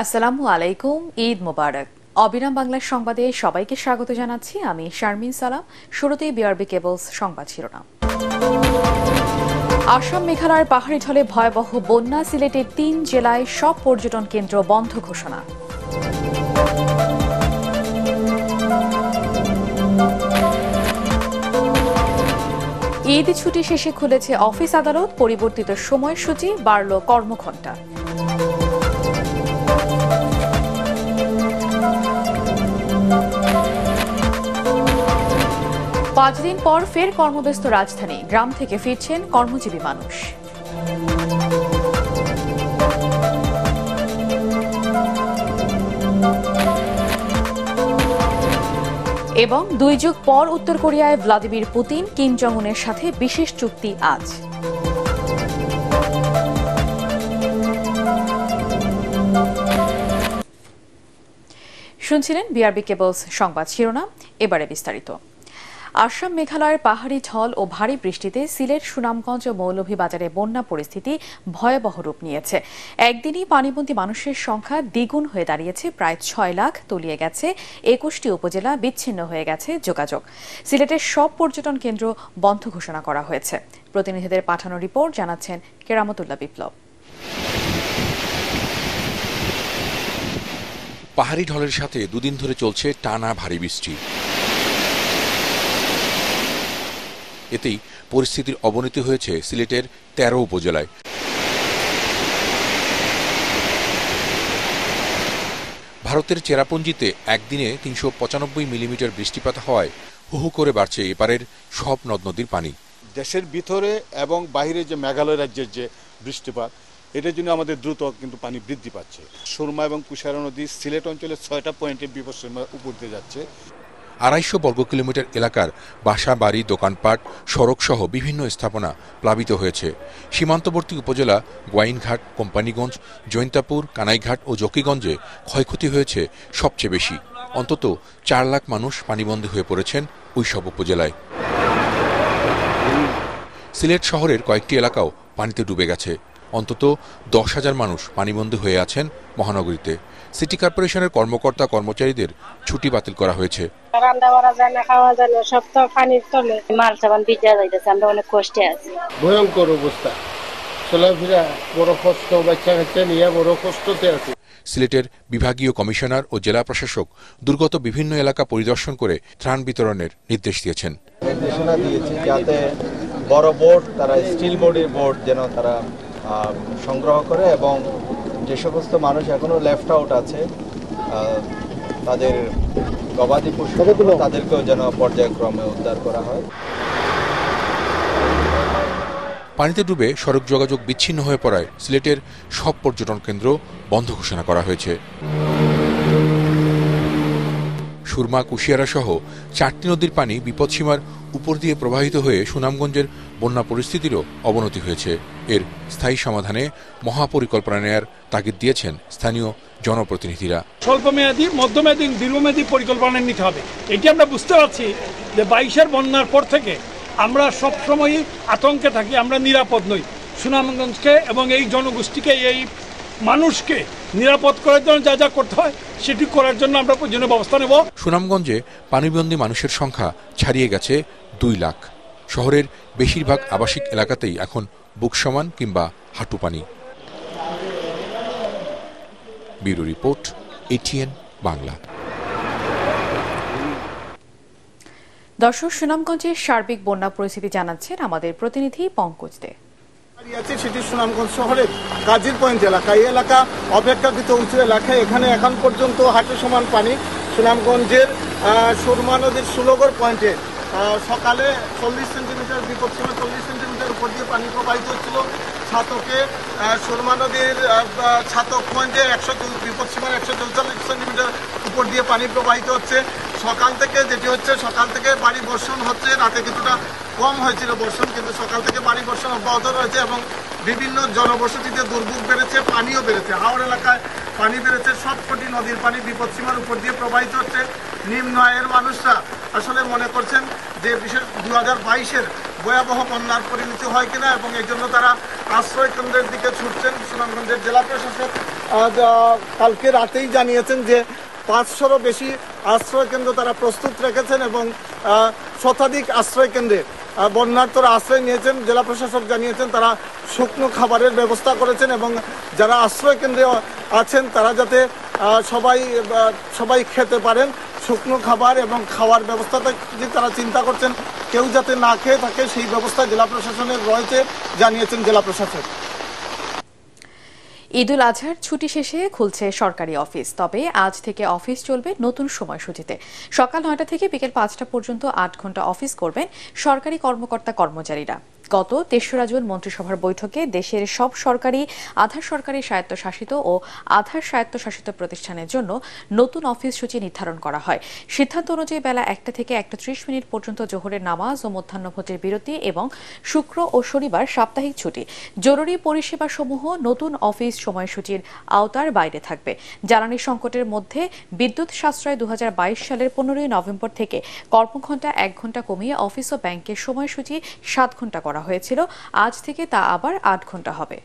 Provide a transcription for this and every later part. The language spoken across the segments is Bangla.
আসসালামু আলাইকুম, ঈদ মোবারক। অবিরাম বাংলার সংবাদে সবাইকে স্বাগত জানাচ্ছি। আমি শারমিন সালাম। শুরুতেই বিআরবি কেবলস সংবাদ শিরোনাম। আসাম মেঘালয়ের পাহাড়ি ঢলে ভয়াবহ বন্যা, সিলেটের ৩ জেলায় সব পর্যটন কেন্দ্র বন্ধ ঘোষণা। ঈদ ছুটি শেষে খুলেছে অফিস আদালত, পরিবর্তিত সময়সূচি, বাড়ল কর্মঘণ্টা। ৫ দিন পর ফের কর্মব্যস্ত রাজধানী, গ্রাম থেকে ফিরছেন কর্মজীবী মানুষ। এবং ২ যুগ পর উত্তর কোরিয়ায় ভ্লাদিমির পুতিন, কিম জং উনের সাথে বিশেষ চুক্তি আজ। শুনছিলেন বিআরবি কেবলস সংবাদ শিরোনাম, এবারে বিস্তারিত। আসাম মেঘালয়ের পাহাড়ি ঢল ও ভারী বৃষ্টিতে সিলেট, সুনামগঞ্জ ও মৌলভীবাজারে বন্যা পরিস্থিতি ভয়াবহ রূপ নিয়েছে। একদিনই পানিবন্দী মানুষের সংখ্যা দ্বিগুণ হয়ে দাঁড়িয়েছে, প্রায় ৬ লাখ, তলিয়ে গেছে ২১টি উপজেলা, বিচ্ছিন্ন হয়ে গেছে যোগাযোগ। সিলেটের সব পর্যটন কেন্দ্র বন্ধ ঘোষণা করা হয়েছে। প্রতিনিধিদের পাঠানো রিপোর্ট জানাচ্ছেন কেরামতুল্লাহ বিপ্লব। পাহাড়ি ঢলের সাথে দুদিন ধরে চলছে টানা ভারী বৃষ্টি। এতেই পরিস্থিতির অবনতি হয়েছে সিলেটের ১৩ উপজেলায়। ভারতের চেরাপুঞ্জিতে একদিনে ৩৯৫ মিলিমিটার বৃষ্টিপাত হওয়ায় হু হু করে বাড়ছে এপারের সব নদ নদীর পানি। দেশের ভিতরে এবং বাইরে যে মেঘালয় রাজ্যের যে বৃষ্টিপাত, এটার জন্য আমাদের দ্রুত কিন্তু পানি বৃদ্ধি পাচ্ছে। সুরমা এবং কুশারা নদী সিলেট অঞ্চলের ৬টা পয়েন্টে বিপদসীমার উপর দিয়ে যাচ্ছে। ২৫০ বর্গ কিলোমিটার এলাকার বাসা, বাড়ি, দোকানপাট, সড়ক সহ বিভিন্ন স্থাপনা প্লাবিত হয়েছে। সীমান্তবর্তী উপজেলা গোয়াইনঘাট, কোম্পানিগঞ্জ, জৈন্তাপুর, কানাইঘাট ও জকিগঞ্জে ক্ষয়ক্ষতি হয়েছে সবচেয়ে বেশি। অন্তত ৪ লাখ মানুষ পানিবন্দী হয়ে পড়েছেন ওই সব উপজেলায়। সিলেট শহরের কয়েকটি এলাকাও পানিতে ডুবে গেছে। অন্তত ১০,০০০ মানুষ পানিবন্দী হয়ে আছেন মহানগরীতে। সিটি কর্পোরেশনের কর্মকর্তা কর্মচারীদের ছুটি বাতিল করা হয়েছে। রান্না করা যায় না, খাওয়া যায় না, সব তো পানির তলে। মাল সাবান ভিজে যাইতেছে, আমরা অনেক কষ্টে আছি। ভয়ঙ্কর অবস্থা, চলাফেরা বড় কষ্ট, বাচ্চা কাচ্চা নিয়ে বড় কষ্টতে আছে। সিলেটের বিভাগীয় কমিশনার ও জেলা প্রশাসক দুর্গত বিভিন্ন এলাকা পরিদর্শন করে ত্রাণ বিতরণের নির্দেশ দিয়েছেন। নির্দেশনা দিয়েছি যাতে বড় বোট, তারা স্টিল বডির বোট যেন তারা সংগ্রহ করে, এবং যে সমস্ত মানুষ এখনো লেফট আউট আছে তাদের গবাদি পশু, তাদেরকেও যেন পর্যায়ক্রমে উদ্ধার করা হয়। পানিতে ডুবে সড়ক যোগাযোগ বিচ্ছিন্ন হয়ে পড়ায় সিলেটের সব পর্যটন কেন্দ্র বন্ধ ঘোষণা করা হয়েছে। সুরমা, কুশিয়ারা সহ ৪টি নদীর পানি বিপদসীমার উপর দিয়ে প্রবাহিত হয়ে সুনামগঞ্জের বন্যা পরিস্থিতিরও অবনতি হয়েছে। এর স্থায়ী সমাধানে মহাপরিকল্পনা নেয়ার তাগিদ দিয়েছেন স্থানীয় জনপ্রতিনিধিরা। স্বল্পমেয়াদী, মধ্যমেয়াদী, দীর্ঘমেয়াদী পরিকল্পনা নিতে হবে। এটি আমরা বুঝতে পারছি যে ২২-এর বন্যার পর থেকে আমরা সবসময়ই আতঙ্কে থাকি, আমরা নিরাপদ নই। সুনামগঞ্জকে এবং এই জনগোষ্ঠীকে, এই মানুষকে নিরাপদ করার জন্য যা যা করতে হয় সেটি করার জন্য আমরা প্রয়োজনীয় ব্যবস্থা নেব। সুনামগঞ্জে পানিবন্দী মানুষের সংখ্যা ছাড়িয়ে গেছে ২ লাখ। শহরের বেশিরভাগ আবাসিক এলাকাতেই এখন বুক সমান কিংবা হাঁটু পানি। Bureau report, ATN Bangla. দর্শক, সুনামগঞ্জের সার্বিক বন্যা পরিস্থিতি জানাচ্ছেন আমাদের প্রতিনিধি পঙ্কজ দে। সেটি সুনামগঞ্জ শহরের কাজীর পয়েন্ট এলাকা। এই এলাকা অপেক্ষাকৃত উঁচু এলাকা। এখানে এখন পর্যন্ত হাঁটু সমান পানি। সুনামগঞ্জের সুরমা নদীর সুলগর পয়েন্টে সকালে ৪০ সেন্টিমিটার, বিপদসীমা ৪০ সেন্টিমিটার উপর দিয়ে পানি প্রবাহিত হচ্ছিল। ছাতকে সুরমা নদীর ছাতক পয়েন্টে বিপদসীমার ১৪৪ সেন্টিমিটার উপর দিয়ে পানি প্রবাহিত হচ্ছে। সকাল থেকে যেটি হচ্ছে, সকাল থেকে বাড়ি বর্ষণ হচ্ছে। রাতে কিছুটা কম হয়েছিল বর্ষণ, কিন্তু সকাল থেকে বাড়ি বর্ষণ অব্যাহত রয়েছে এবং বিভিন্ন জনবসতিতে দুর্ভোগ বেড়েছে, পানিও বেড়েছে। হাওড় এলাকায় পানি বেড়েছে। সবকটি নদীর পানি বিপদসীমার উপর দিয়ে প্রবাহিত হচ্ছে। নিম্ন আয়ের মানুষরা আসলে মনে করছেন যে বিশেষ ২০২২-এর ভয়াবহ বন্যার পরিণতি হয় কিনা, এবং এই জন্য তারা আশ্রয় কেন্দ্রের দিকে ছুটছেন। সুনামগঞ্জের জেলা প্রশাসক কালকে রাতেই জানিয়েছেন যে 500-রও বেশি আশ্রয় কেন্দ্র তারা প্রস্তুত রেখেছেন এবং শতাধিক আশ্রয় কেন্দ্রে বন্যার্তরা আশ্রয় নিয়েছেন। জেলা প্রশাসক জানিয়েছেন তারা শুকনো খাবারের ব্যবস্থা করেছেন এবং যারা আশ্রয় কেন্দ্রে আছেন তারা যাতে সবাই খেতে পারেন শুকনো খাবার, এবং খাওয়ার ব্যবস্থাটা যে তারা চিন্তা করছেন কেউ যাতে না খেয়ে থাকে সেই ব্যবস্থা জেলা প্রশাসনের রয়েছে, জানিয়েছেন জেলা প্রশাসক। ঈদুল আজহার ছুটি শেষে খুলছে সরকারি অফিস, তবে আজ থেকে অফিস চলবে নতুন সময়সূচিতে। সকাল 9টা থেকে বিকেল 5টা পর্যন্ত 8 ঘন্টা অফিস করবেন সরকারি কর্মকর্তা কর্মচারীরা। গত 3রা জুন মন্ত্রিসভার বৈঠকে দেশের সব সরকারি, আধা সরকারি, স্বায়ত্তশাসিত ও আধা স্বায়ত্তশাসিত প্রতিষ্ঠানের জন্য নতুন অফিস সূচি নির্ধারণ করা হয়। সিদ্ধান্ত অনুযায়ী বেলা 1টা থেকে 1:30 মিনিট পর্যন্ত জোহরের নামাজ ও মধ্যাহ্নভোজের বিরতি এবং শুক্র ও শনিবার সাপ্তাহিক ছুটি। জরুরি পরিষেবা সমূহ নতুন অফিস সময়সূচির আওতার বাইরে থাকবে। জ্বালানি সংকটের মধ্যে বিদ্যুৎ সাশ্রয় 2022 সালের 15ই নভেম্বর থেকে কর্মঘণ্টা 1 ঘণ্টা কমিয়ে অফিস ও ব্যাংকের সময়সূচি 7 ঘণ্টা করা হয়েছিল। আজ থেকে তা আবার 8 ঘণ্টা হবে।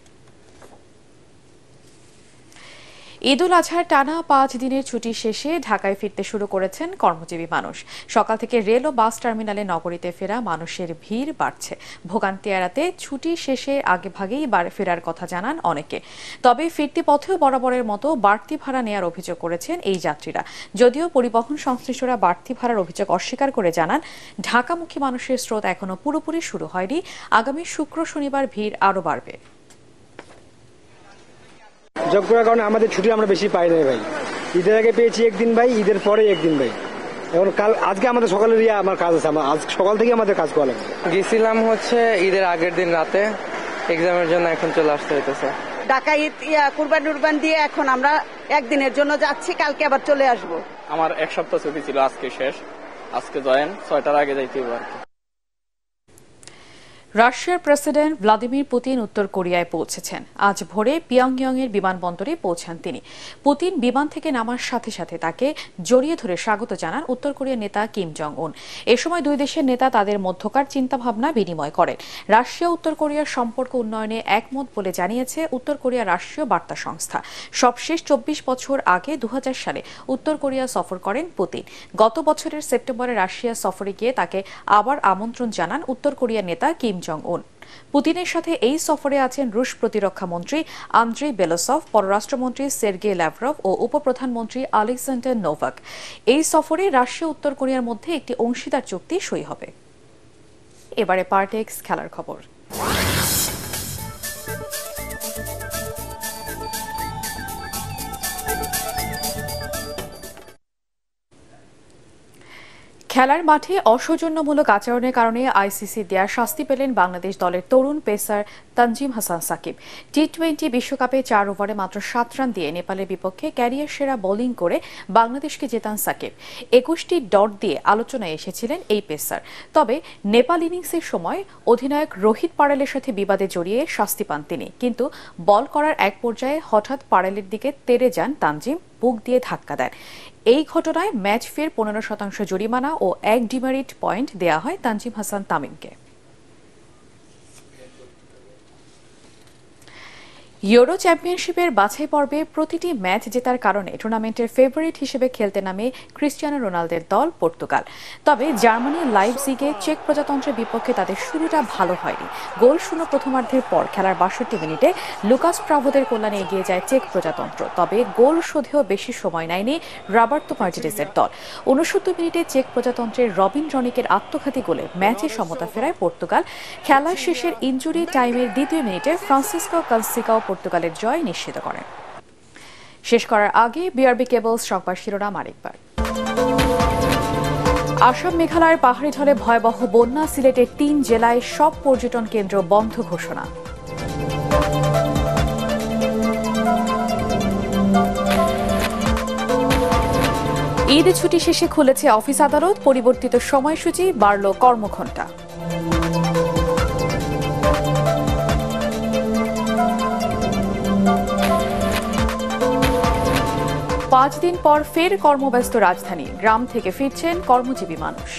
ঈদুল আজহার টানা 5 দিনের ছুটি শেষে ঢাকায় ফিরতে শুরু করেছেন কর্মজীবী মানুষ। সকাল থেকে রেল ও বাস টার্মিনালে নগরীতে ফেরা মানুষের ভিড় বাড়ছে। ভোগান্তি এড়াতে ছুটি শেষে আগেভাগেই ফেরার কথা জানান অনেকে। তবে ফিরতি পথেও বরাবরের মতো বাড়তি ভাড়া নেওয়ার অভিযোগ করেছেন এই যাত্রীরা। যদিও পরিবহন সংশ্লিষ্টরা বাড়তি ভাড়ার অভিযোগ অস্বীকার করে জানান, ঢাকামুখী মানুষের স্রোত এখনো পুরোপুরি শুরু হয়নি। আগামী শুক্র শনিবার ভিড় আরও বাড়বে। জব করার কারণে আমাদের ছুটি আমরা বেশি পাই না ভাই। ঈদের আগে পেয়েছি 1 দিন ভাই, ঈদের পরে 1 দিন ভাই। এখন আজকে আমাদের সকালের আমার কাজ আছে, আজ সকাল থেকে আমাদের কাজ করা লাগবে। গেছিলাম হচ্ছে ঈদের আগের দিন রাতে এক্সামের জন্য, এখন চলে আসতে হইতেছে। ঢাকা ঈদ কুরবান টুরবান দিয়ে এখন আমরা 1 দিনের জন্য যাচ্ছি, কালকে আবার চলে আসব। আমার 1 সপ্তাহ ছুটি ছিল, আজকে শেষ। আজকে জয়েন 6টার আগে যাইতে হবে আর কি। রাশিয়ার প্রেসিডেন্ট ভ্লাদিমির পুতিন উত্তর কোরিয়ায় পৌঁছেছেন। আজ ভোরে পিয়ংইয়ংয়ের বিমানবন্দরে পৌঁছান তিনি। পুতিন বিমান থেকে নামার সাথে সাথে তাকে জড়িয়ে ধরে স্বাগত জানান উত্তর কোরিয়ার নেতা কিম জং উন। এ সময় দুই দেশের নেতা তাদের মধ্যকার চিন্তাভাবনা বিনিময় করেন। রাশিয়া উত্তর কোরিয়ার সম্পর্ক উন্নয়নে একমত বলে জানিয়েছে উত্তর কোরিয়ার রাষ্ট্রীয় বার্তা সংস্থা। সবশেষ 24 বছর আগে 2000 সালে উত্তর কোরিয়া সফর করেন পুতিন। গত বছরের সেপ্টেম্বরে রাশিয়া সফরে গিয়ে তাকে আবার আমন্ত্রণ জানান উত্তর কোরিয়ার নেতা কিম জং উন। পুতিনের সাথে এই সফরে আছেন রুশ প্রতিরক্ষা মন্ত্রী আন্দ্রি বেলোসভ, পররাষ্ট্রমন্ত্রী সের্গেই ল্যাভরভ ও উপপ্রধানমন্ত্রী আলেক্সান্ডার নোভাক। এই সফরে রাশিয়া উত্তর কোরিয়ার মধ্যে একটি অংশীদার চুক্তি সই হবে। এবারে পার্টেক্স খেলার খবর। খেলার মাঠে অসৌজন্যমূলক আচরণের কারণে আইসিসি দেয়া শাস্তি পেলেন বাংলাদেশ দলের তরুণ পেসার তানজিম হাসান সাকিব। টি-20 বিশ্বকাপে 4 ওভারে মাত্র 7 রান দিয়ে নেপালের বিপক্ষে ক্যারিয়ার সেরা বোলিং করে বাংলাদেশকে জেতান সাকিব। 21টি ডট দিয়ে আলোচনায় এসেছিলেন এই পেসার। তবে নেপাল ইনিংসের সময় অধিনায়ক রোহিত পাড়েলের সাথে বিবাদে জড়িয়ে শাস্তি পান তিনি। কিন্তু বল করার এক পর্যায়ে হঠাৎ পাড়েলের দিকে তেড়ে যান তানজিম, বুক দিয়ে ধাক্কা দেন। এই ঘটনায় ম্যাচ ফের 15% জরিমানা ও 1 ডিমেরিট পয়েন্ট দেয়া হয় তানজিম হাসান তামিমকে। ইউরো চ্যাম্পিয়নশিপের বাছাই পর্বে প্রতিটি ম্যাচ জেতার কারণে টুর্নামেন্টের ফেভারিট হিসেবে খেলতে নামে ক্রিস্টিয়ানো রোনালদোর দল পর্তুগাল। তবে জার্মানির লাইপজিগে চেক প্রজাতন্ত্রের বিপক্ষে তাদের শুরুটা ভালো হয়নি। গোল শূন্য প্রথমার্ধের পর খেলার 62 মিনিটে লুকাস প্রাভোদের কল্যাণে এগিয়ে যায় চেক প্রজাতন্ত্র। তবে গোল শোধেও বেশি সময় নেয়নি রবার্তো মার্টিনেজের দল। 69 মিনিটে চেক প্রজাতন্ত্রের রবিন রনিকের আত্মঘাতী গোলে ম্যাচে সমতা ফেরায় পর্তুগাল। খেলার শেষের ইনজুরি টাইমের 2য় মিনিটে ফ্রান্সিসকো কালসিকাও পর্তুগালের জয় নিশ্চিত করেন। শেষ করার আগে বিআরবি কেবলস সংবাদ শিরোনাম আরেকবার। আসাম মেঘালয়ের পাহাড়ি ঢলে ভয়াবহ বন্যা, সিলেটের 3 জেলায় সব পর্যটন কেন্দ্র বন্ধ ঘোষণা। ঈদ ছুটি শেষে খুলেছে অফিস আদালত, পরিবর্তিত সময়সূচি, বাড়ল কর্মঘণ্টা। 5 দিন পর ফের কর্মব্যস্ত রাজধানী, গ্রাম থেকে ফিরছেন কর্মজীবী মানুষ।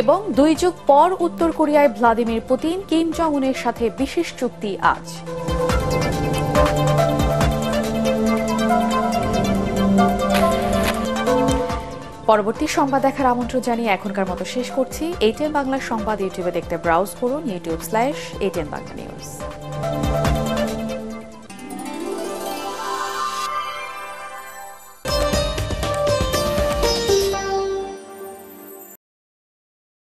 এবং 2 যুগ পর উত্তর কোরিয়ায় ভ্লাদিমির পুতিন কিম জং উনের সাথে বিশেষ চুক্তি আজ। পরবর্তী সংবাদ দেখার আমন্ত্রণ জানিয়ে এখনকার মতো শেষ করছি। ATN বাংলা সংবাদ ইউটিউবে দেখতে ব্রাউজ করুন youtube/ATN Bangla News।